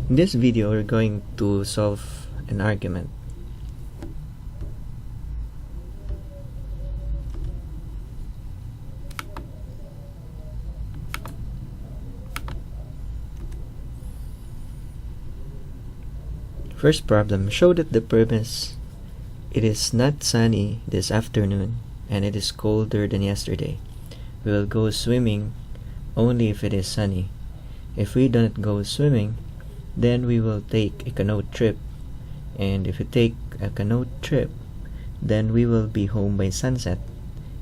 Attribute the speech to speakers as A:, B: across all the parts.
A: In this video, we're going to solve an argument. First problem, show that the premise it is not sunny this afternoon and it is colder than yesterday. We will go swimming only if it is sunny. If we don't go swimming, then we will take a canoe trip, and if we take a canoe trip, then we will be home by sunset.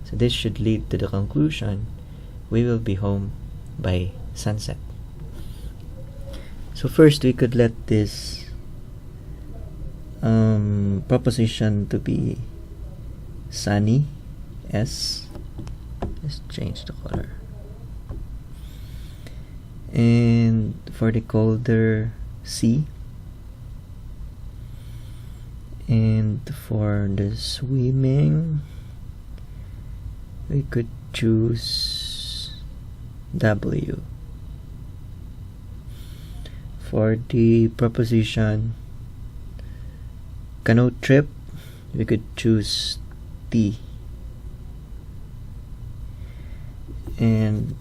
A: So this should lead to the conclusion we will be home by sunset. So first we could let this proposition to be sunny S. Let's change the color. And for the colder, C. And for the swimming, we could choose W. For the proposition canoe trip, we could choose T. And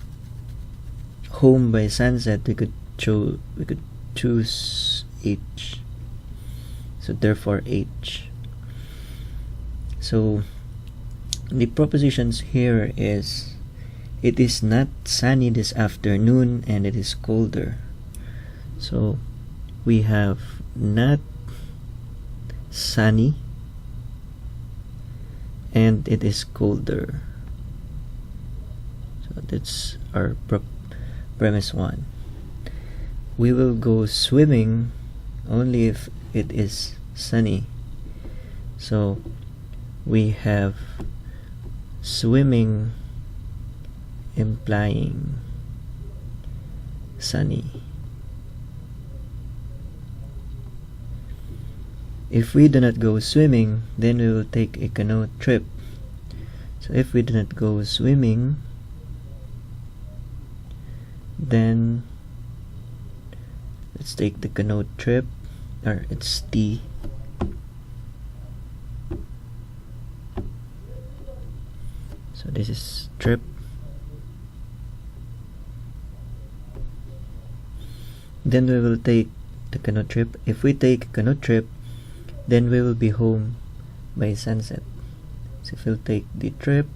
A: home by sunset, we could choose H. So therefore H. So the propositions here is it is not sunny this afternoon and it is colder. So we have not sunny and it is colder. So that's our premise 1. We will go swimming only if it is sunny. So we have swimming implying sunny. If we do not go swimming, then we will take a canoe trip. So if we do not go swimming, then let's take the canoe trip, or it's T. So this is trip. Then we will take the canoe trip. If we take a canoe trip, then we will be home by sunset. So if we'll take the trip,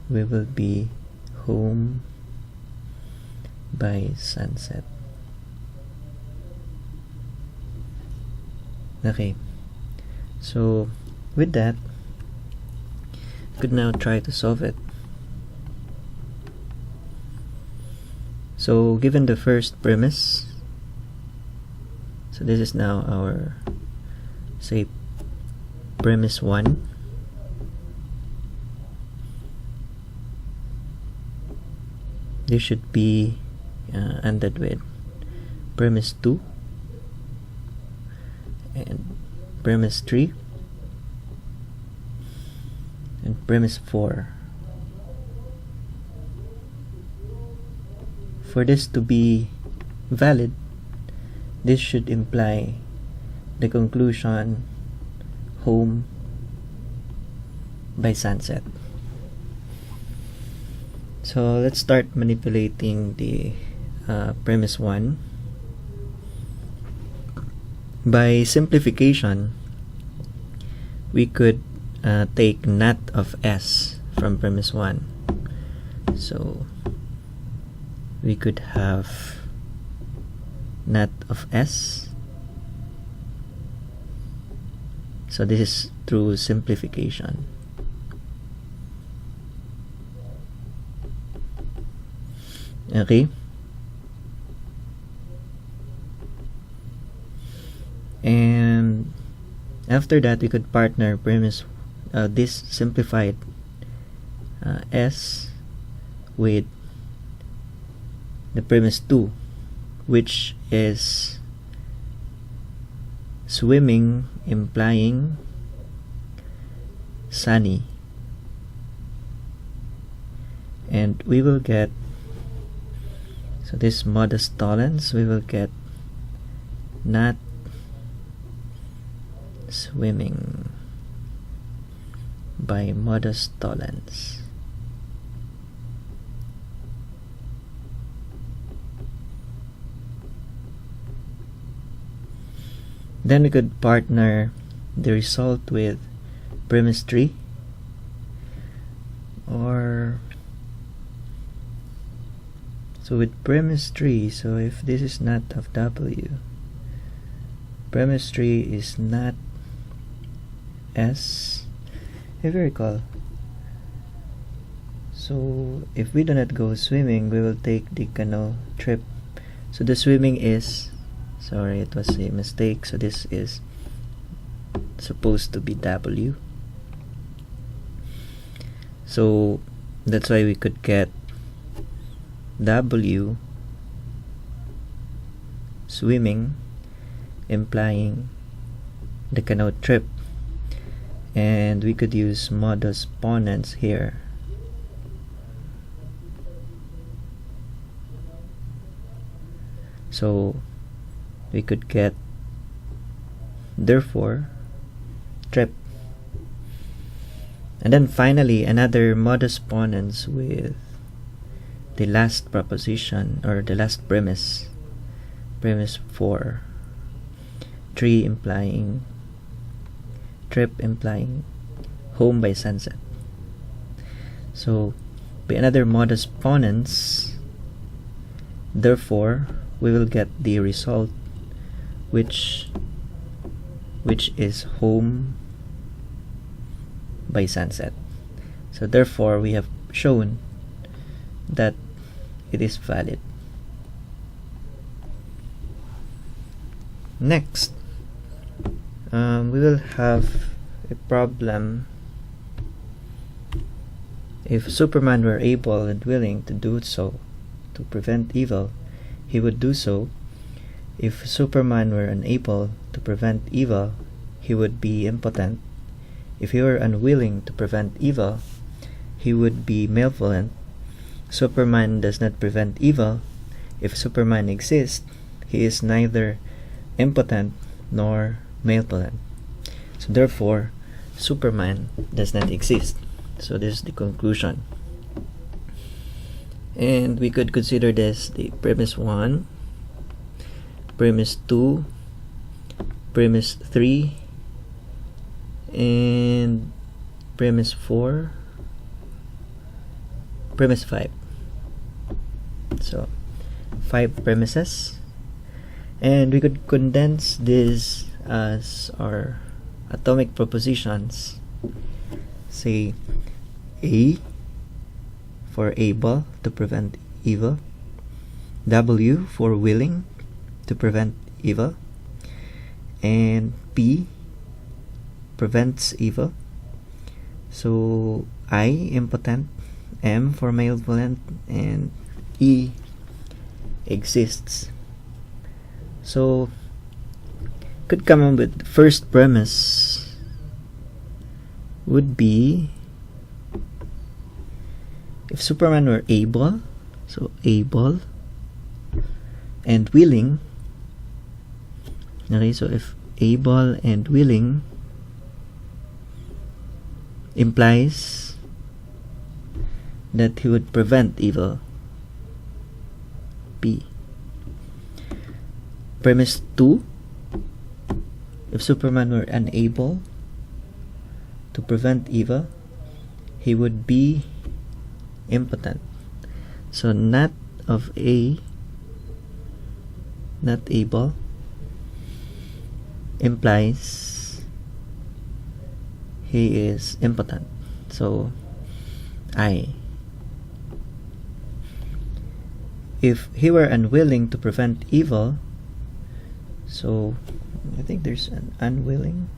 A: we will be home by sunset. Okay, so with that, we could now try to solve it. So given the first premise, so this is now our, say, premise 1. This should be ended with premise 2 and premise 3 and premise 4. For this to be valid, this should imply the conclusion home by sunset. So let's start manipulating the premise 1. By simplification, we could take not of S from premise 1. So we could have not of S. So this is through simplification. Okay. And after that, we could partner premise this simplified S with the premise 2, which is swimming implying sunny, and we will get, so this modus tollens, we will get not swimming by modus tollens. Then we could partner the result with premise 3, or so with premise 3, so if this is not of W, premise 3 is not S, if you recall. So if we do not go swimming, we will take the canoe trip. So the swimming is, sorry, it was a mistake, so this is supposed to be W. So that's why we could get W swimming implying the canoe trip, and we could use modus ponens here. So we could get therefore trip. And then finally another modus ponens with the last proposition, or the last premise, premise 4, 3 implying trip, implying home by sunset. So by another modus ponens, therefore we will get the result which is home by sunset. So therefore we have shown that it is valid. Next, we will have a problem. If Superman were able and willing to do so to prevent evil, he would do so. If Superman were unable to prevent evil, he would be impotent. If he were unwilling to prevent evil, he would be malevolent. Superman does not prevent evil. If Superman exists, he is neither impotent nor malevolent. So therefore, Superman does not exist. So this is the conclusion. And we could consider this the premise 1, premise 2, premise 3, and premise 4, premise 5. So 5 premises, and we could condense this as our atomic propositions. Say A for able to prevent evil, W for willing to prevent evil, and P prevents evil. So I impotent, M for malevolent, and E exists. So could come up with first premise would be if Superman were able, so able and willing. Okay, so if able and willing implies that he would prevent evil. P. Premise 2, if Superman were unable to prevent evil, he would be impotent. So not of A, not able, implies he is impotent. So I. If he were unwilling to prevent evil, so I think there's an unwilling.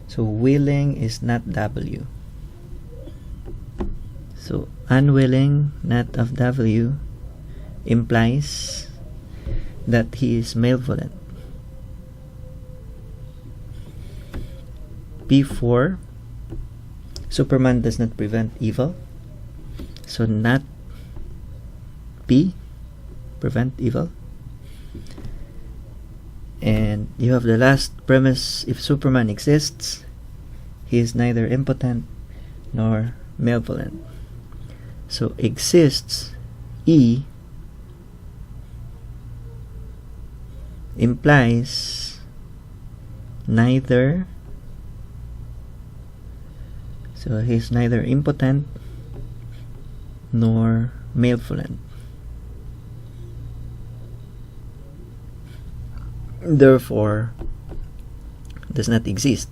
A: So willing is not W. So unwilling, not of W, implies that he is malevolent. P4, Superman does not prevent evil. So not P, prevent evil. And you have the last premise: if Superman exists, he is neither impotent nor malevolent. So exists, E, implies neither, so he's neither impotent nor malevolent. Therefore does not exist.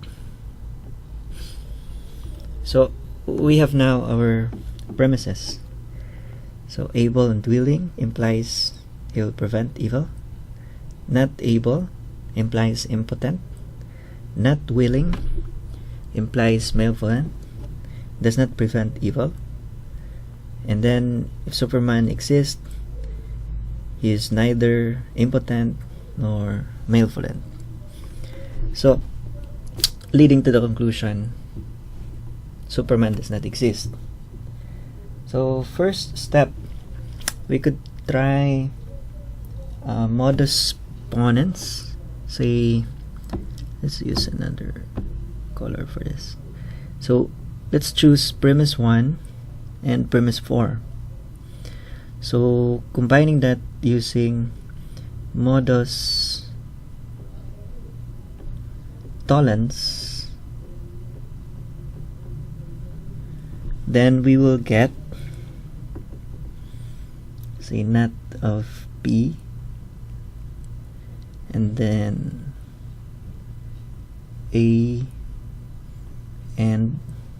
A: So we have now our premises. So able and willing implies he will prevent evil. Not able implies impotent. Not willing implies malevolent, does not prevent evil. And then if Superman exists, he is neither impotent nor malevolent. So leading to the conclusion, Superman does not exist. So first step, we could try modus ponens. Say, let's use another color for this. So let's choose premise 1 and premise 4. So combining that using modus tollens, then we will get, say, not of P, and then A and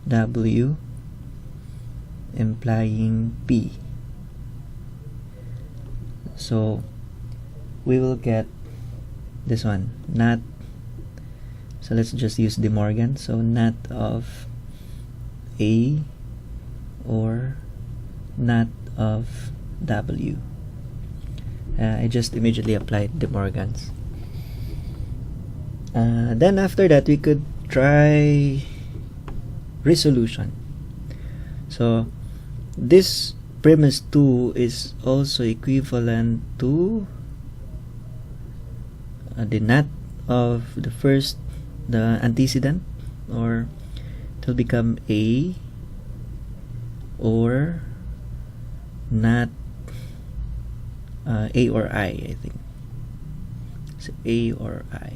A: W implying P. So we will get this one, not, so let's just use De Morgan, so not of A or not of W. I just immediately applied De Morgan's. Then after that, we could try resolution. So this premise 2 is also equivalent to the not of the first, the antecedent, or it will become A or not A or I think. So A or I.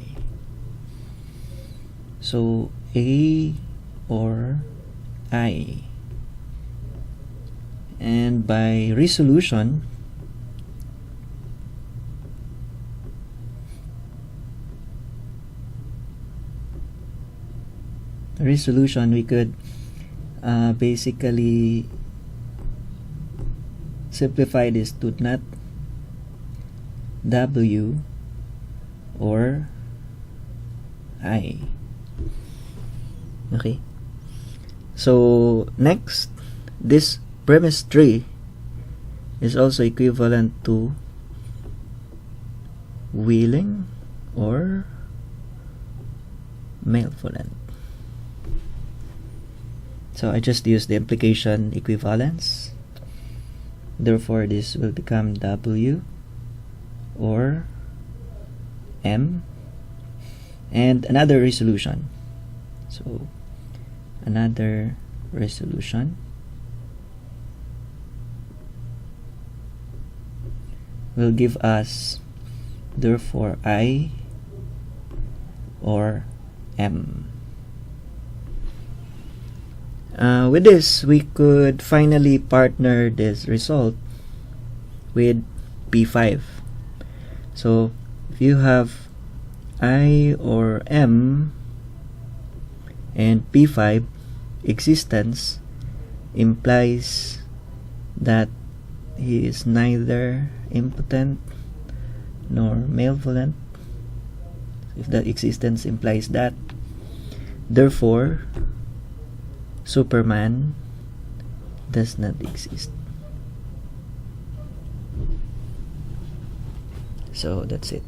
A: So A or I. And by resolution, we could basically simplify this to not W or I. Okay. So next, this premise 3 is also equivalent to willing or malevolent. So I just use the implication equivalence. Therefore this will become W or M. And another resolution. So another resolution will give us therefore I or M. With this, we could finally partner this result with P5. So if you have I or M and P5, existence implies that he is neither impotent nor malevolent. If that existence implies that, therefore Superman does not exist. So that's it.